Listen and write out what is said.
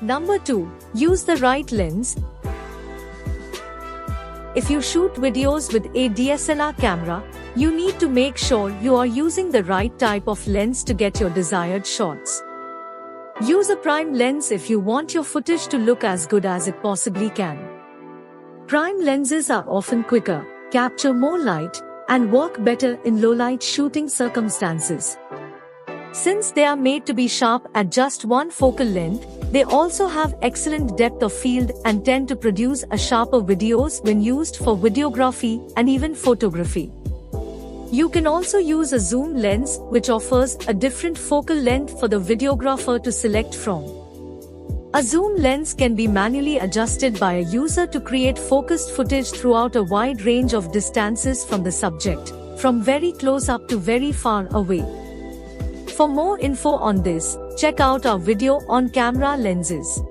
Number 2. Use the right lens. If you shoot videos with a DSLR camera, you need to make sure you are using the right type of lens to get your desired shots. Use a prime lens if you want your footage to look as good as it possibly can. Prime lenses are often quicker, capture more light, and work better in low-light shooting circumstances. Since they are made to be sharp at just one focal length, they also have excellent depth of field and tend to produce a sharper videos when used for videography and even photography. You can also use a zoom lens, which offers a different focal length for the videographer to select from. A zoom lens can be manually adjusted by a user to create focused footage throughout a wide range of distances from the subject, from very close up to very far away. For more info on this, check out our video on camera lenses.